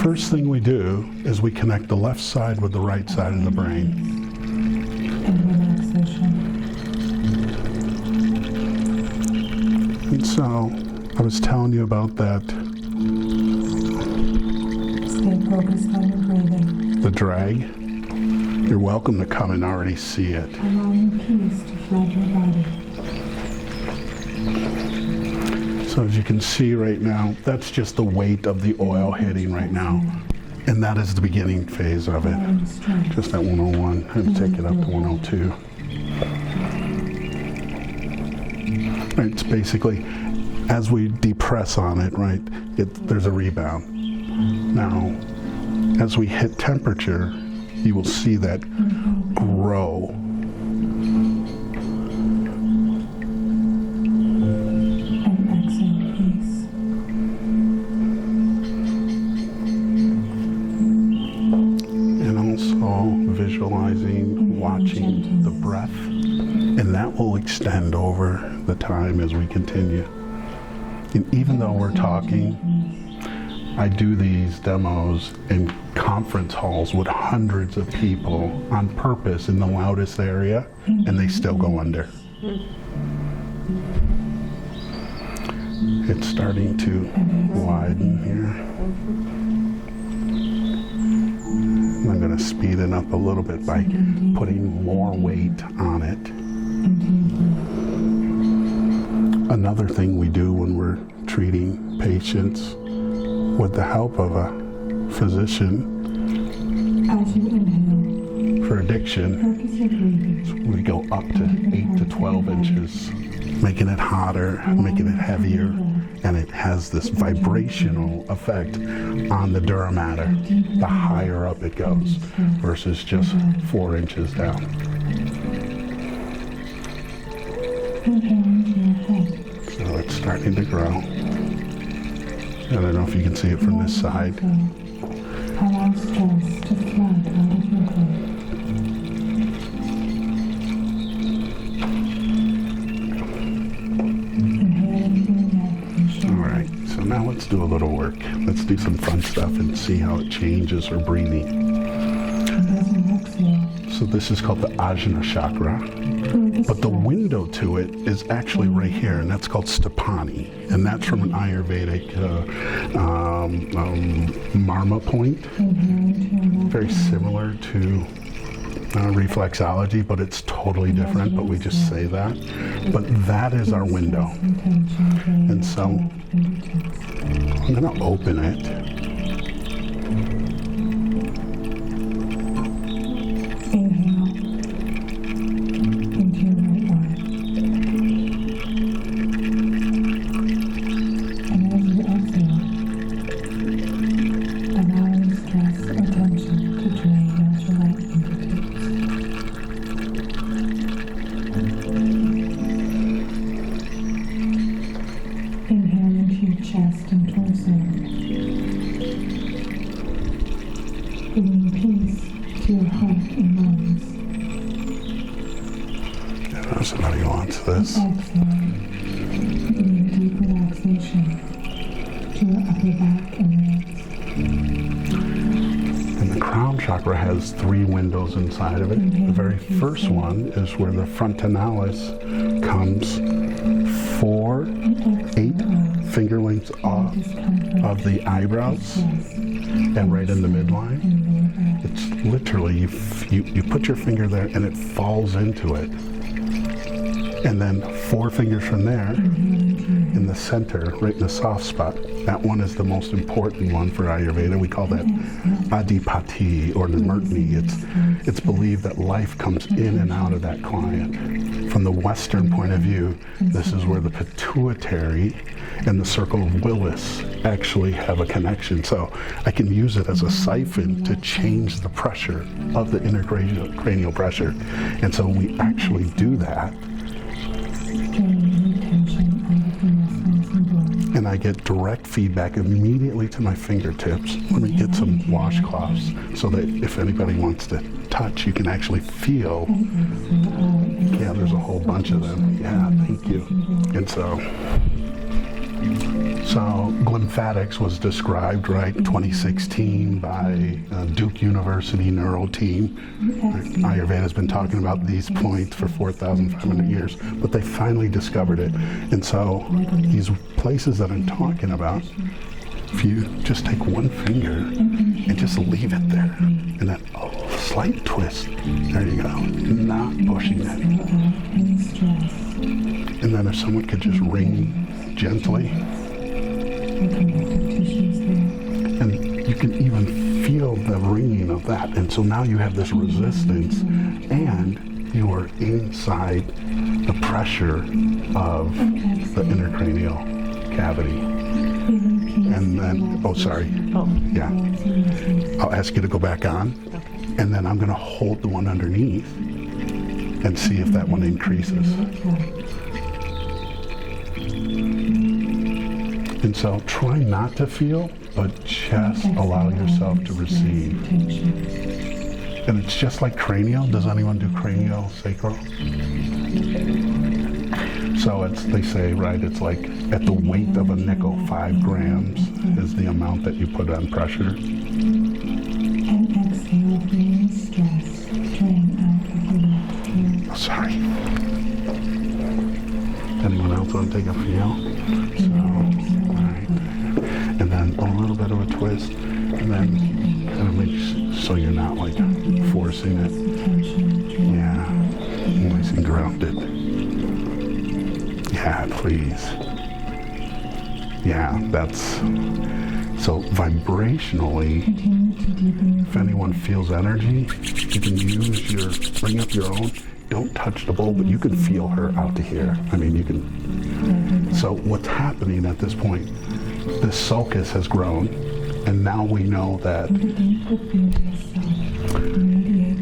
first thing we do is we connect the left side with the right side of the brain. And relaxation. And so I was telling you about that. Stay focused on your breathing. The drag. You're welcome to come and already see it. Allowing peace to flood your body. So as you can see right now, that's just the weight of the oil hitting right now. And that is the beginning phase of it. Just at 101, and take it up to 102. Right, it's basically, as we depress on it, right, there's a rebound. Now, as we hit temperature, you will see that grow. And exhale peace. And also visualizing, watching the breath. And that will extend over the time as we continue. And even though we're talking, I do these demos in conference halls with hundreds of people on purpose in the loudest area, and they still go under. It's starting to widen here. I'm going to speed it up a little bit by putting more weight on it. Another thing we do when we're treating patients with the help of a physician As you inhale, for addiction, focus your breathing. we go up to 8 to 12 inches, making it hotter, making it heavier, and it has this vibrational effect on the dura mater, the higher up it goes, versus just 4 inches down. Inhale into your head. So it's starting to grow. I don't know if you can see it from this side. Allow stress to flood out of your head. Inhale into your neck and All shoulder. right, so now let's do a little work. Let's do some fun stuff and see how it changes our breathing. And as you exhale, So this is called the Ajna chakra. But the window to it is actually right here, and that's called Stapani. And that's from an Ayurvedic marma point. Very similar to reflexology, but it's totally different, but we just say that. But that is our window. And so I'm going to open it. Inhale into your right arm. And as you exhale, allowing stress or tension to drain out your right fingertips. Inhale into your chest and torso, bringing peace to your heart and lungs. I know somebody wants this. Exhale, bringing deep relaxation to your upper back and legs. And the crown chakra has 3 windows inside of it. The very first one is where the frontalis comes 8 finger lengths off of the eyebrows and right in the midline. It's literally, you put your finger there and it falls into it. And then 4 fingers from there, in the center, right in the soft spot. That one is the most important one for Ayurveda. We call that Adipati or Nimurtini. It's believed that life comes in and out of that client. From the Western point of view, this is where the pituitary and the circle of Willis actually have a connection. So I can use it as a siphon to change the pressure of the intracranial pressure. And so we actually do that. And I get direct feedback immediately to my fingertips. Let me get some washcloths so that if anybody wants to touch, you can actually feel. Yeah, there's a whole bunch of them. Yeah, thank you. And so So glymphatics was described, right, 2016 by Duke University neuro team. Ayurveda's been talking about these points for 4,500 years, but they finally discovered it. And so these places that I'm talking about, if you just take one finger and just leave it there, and then slight twist, there you go, not pushing it. And then if someone could just ring gently, and you can even feel the ringing of that. And so now you have this resistance, and you are inside the pressure of the intracranial cavity. And then, yeah. I'll ask you to go back on, and then I'm going to hold the one underneath and see if that one increases. And so try not to feel, but just allow yourself to receive. And it's just like cranial. Does anyone do cranial sacral? So they say, right, it's like at the weight of a nickel, 5 grams is the amount that you put on pressure. And exhale, bringing stress, drain out of the left ear. Oh, sorry. Anyone else want to take a feel? So, right. And then a little bit of a twist, and then kind of make so you're not like forcing it. Yeah, nice and grounded. Yeah, please. Yeah, that's so vibrationally. If anyone feels energy, you can bring up your own. Don't touch the bowl, but you can feel her out to here. I mean, you can. So what's happening at this point? This sulcus has grown, and now we know that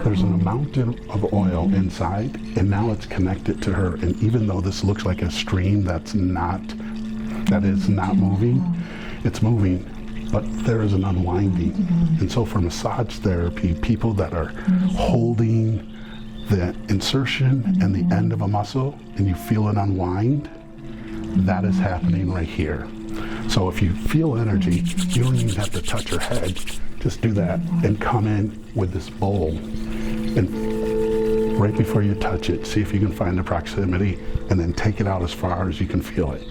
there's an amount of oil inside, and now it's connected to her. And even though this looks like a stream that is not moving, it's moving, but there is an unwinding. And so for massage therapy, people that are holding the insertion and the end of a muscle, and you feel it unwind, that is happening right here. So if you feel energy, you don't even have to touch her head. Just do that and come in with this bowl. And right before you touch it, see if you can find the proximity, and then take it out as far as you can feel it.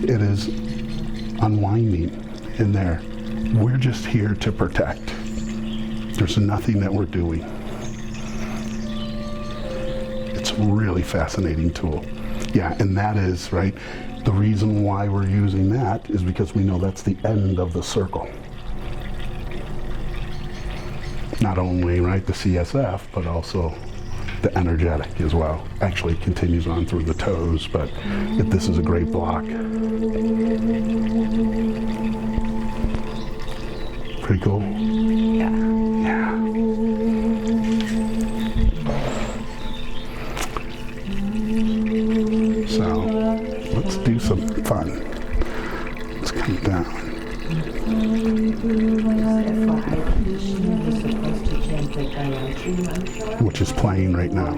It is unwinding in there. We're just here to protect. There's nothing that we're doing. It's a really fascinating tool. Yeah, and that is, right, the reason why we're using that is because we know that's the end of the circle. Not only, right, the CSF, but also the energetic as well. Actually continues on through the toes, but this is a great block. Pretty cool? Yeah. Yeah. So, let's do some fun. Let's come down. Which is playing right now.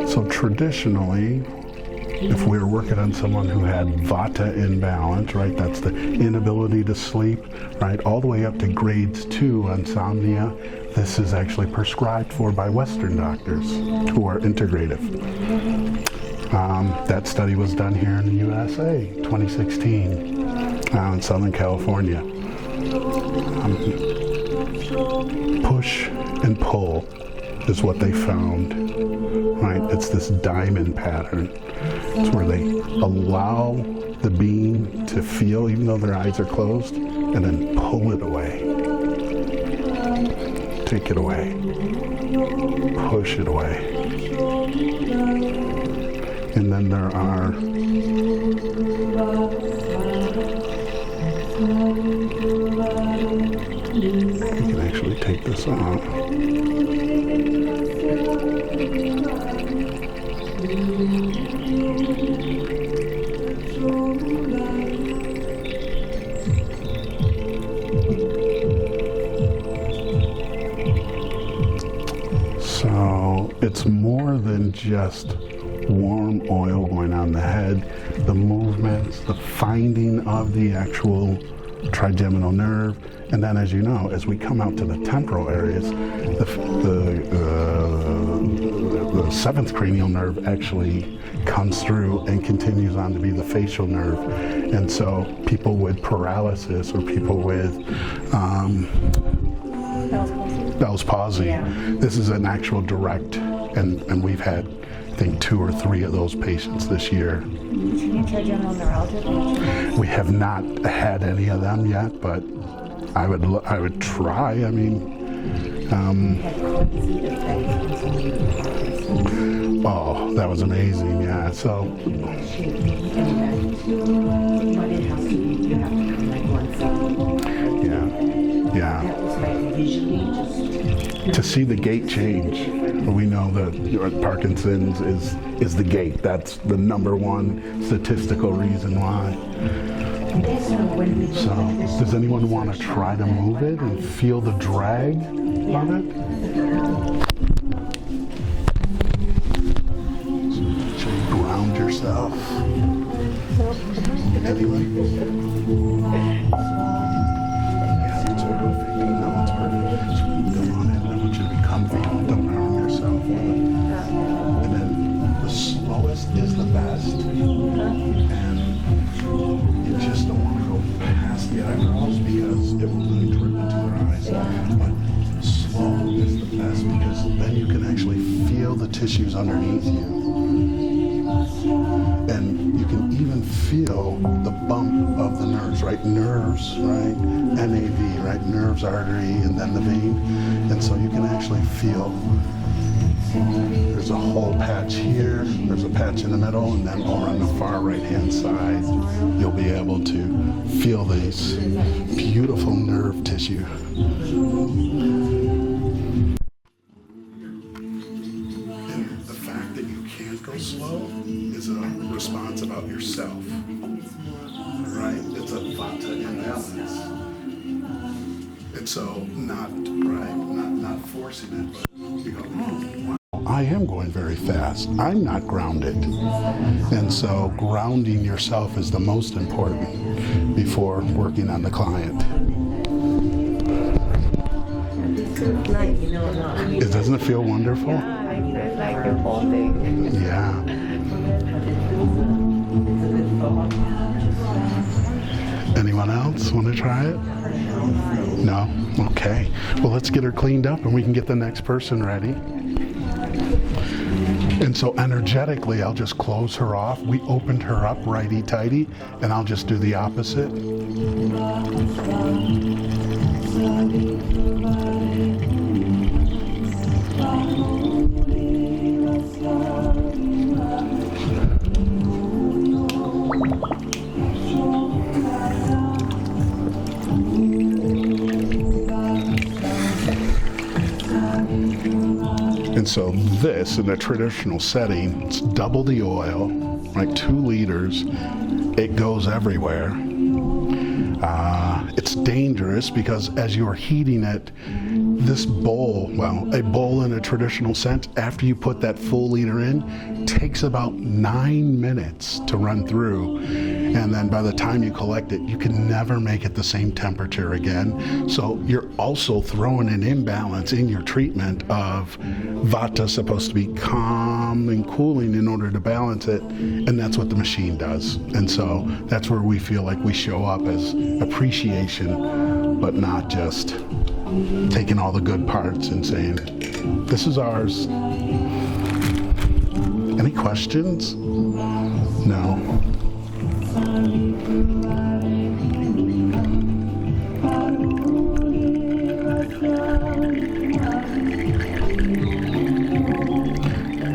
So traditionally, if we were working on someone who had vata imbalance, right, that's the inability to sleep, right, all the way up to grades 2 insomnia, this is actually prescribed for by Western doctors who are integrative. That study was done here in the USA, 2016, in Southern California. Push and pull is what they found, right? It's this diamond pattern. It's where they allow the being to feel, even though their eyes are closed, and then pull it away. Take it away. Push it away. And then there are take this off. So it's more than just warm oil going on the head, the movements, the finding of the actual trigeminal nerve, and then, as you know, as we come out to the temporal areas, the seventh cranial nerve actually comes through and continues on to be the facial nerve. And so people with paralysis or people with Bell's palsy, this is an actual direct, and we've had, I think, 2 or 3 of those patients this year. We have not had any of them yet, but I would try. I mean, oh, that was amazing. Yeah. So. Yeah. To see the gait change, we know that Parkinson's is the gait. That's the #1 statistical reason why. So, does anyone want to try to move it and feel the drag on it? So you ground yourself. Anyone? Yeah, it's perfect. No, it's perfect. So go on in. I want you to be comfy. Don't harm yourself. And then the slowest is the best. And you just don't want to go past the eyebrows because it will really drip into their eyes. But slow is the best because then you can actually feel the tissues underneath you. And you can even feel the bump of the nerves, right? Nerves, right? NAV, right? Nerves, artery, and then the vein. And so you can actually feel there's a whole patch here, there's a patch in the middle, and then over on the far right-hand side, you'll be able to feel this beautiful nerve tissue. And the fact that you can't go slow is a response about yourself, right? It's a vata imbalance. And so not forcing it, but you go, wow. I am going very fast. I'm not grounded. And so grounding yourself is the most important before working on the client. Doesn't it feel wonderful? Yeah, I feel like the whole thing. Yeah. Anyone else want to try it? No? Okay. Well, let's get her cleaned up and we can get the next person ready. And so energetically, I'll just close her off. We opened her up righty-tighty, and I'll just do the opposite. And so this, in a traditional setting, it's double the oil, like 2 liters. It goes everywhere. It's dangerous because as you're heating it, this bowl, well, a bowl in a traditional sense, after you put that full liter in, takes about 9 minutes to run through. And then by the time you collect it, you can never make it the same temperature again. So you're also throwing an imbalance in your treatment of vata supposed to be calm and cooling in order to balance it. And that's what the machine does. And so that's where we feel like we show up as appreciation, but not just taking all the good parts and saying, this is ours. Any questions? No.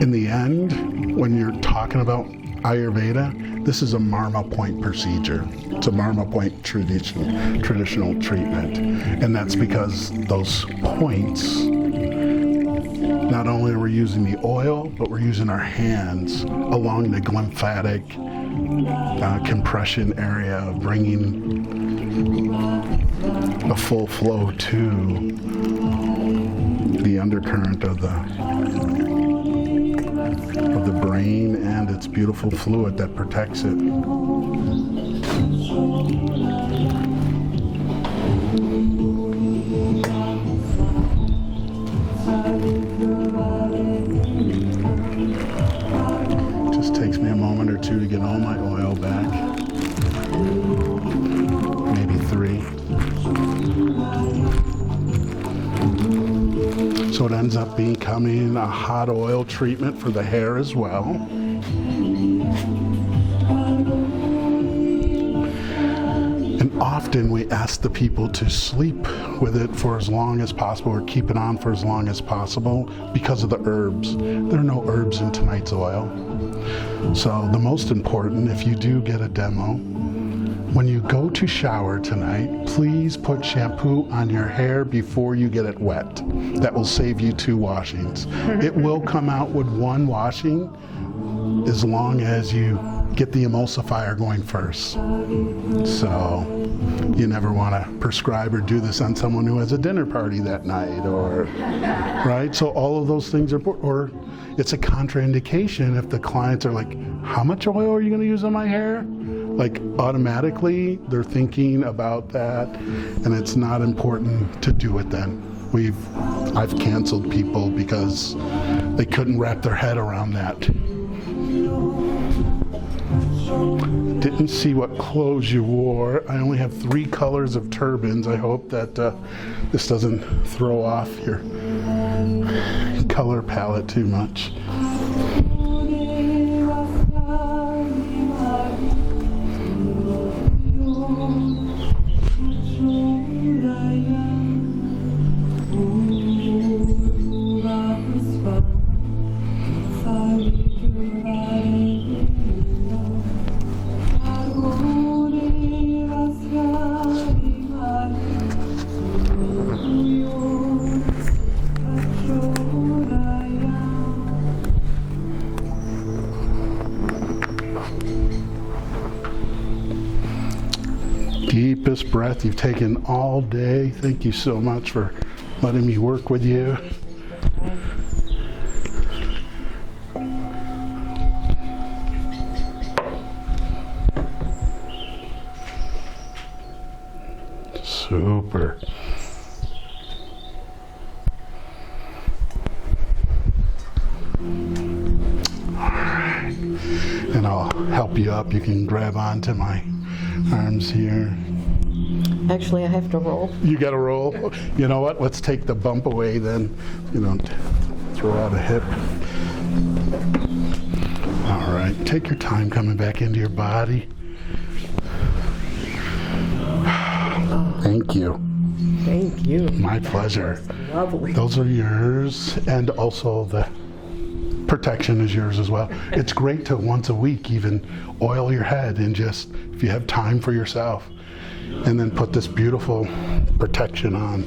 In the end, when you're talking about Ayurveda, this is a marma point procedure. It's a marma point traditional treatment. And that's because those points, not only are we using the oil, but we're using our hands along the lymphatic compression area, bringing a full flow to the undercurrent of the brain and its beautiful fluid that protects it. Just takes me a moment or two to get all my oil back. Maybe 3. So it ends up becoming a hot oil treatment for the hair as well. And often we ask the people to sleep with it for as long as possible or keep it on for as long as possible because of the herbs. There are no herbs in tonight's oil. So the most important, if you do get a demo, when you go to shower tonight, please put shampoo on your hair before you get it wet. That will save you 2 washings. It will come out with 1 washing as long as you get the emulsifier going first. So you never want to prescribe or do this on someone who has a dinner party that night, or right? So all of those things are, or it's a contraindication if the clients are like, how much oil are you going to use on my hair? Like automatically they're thinking about that, and it's not important to do it then. I've canceled people because they couldn't wrap their head around that. Didn't see what clothes you wore. I only have 3 colors of turbans. I hope that this doesn't throw off your color palette too much. Deepest breath you've taken all day. Thank you so much for letting me work with you. Super. All right. And I'll help you up. You can grab onto my arms here. Actually, I have to roll. You got to roll? You know what? Let's take the bump away then. You don't throw out a hip. All right. Take your time coming back into your body. Thank you. Thank you. My pleasure. Lovely. Those are yours, and also the protection is yours as well. It's great to once a week even oil your head and just, if you have time for yourself, and then put this beautiful protection on.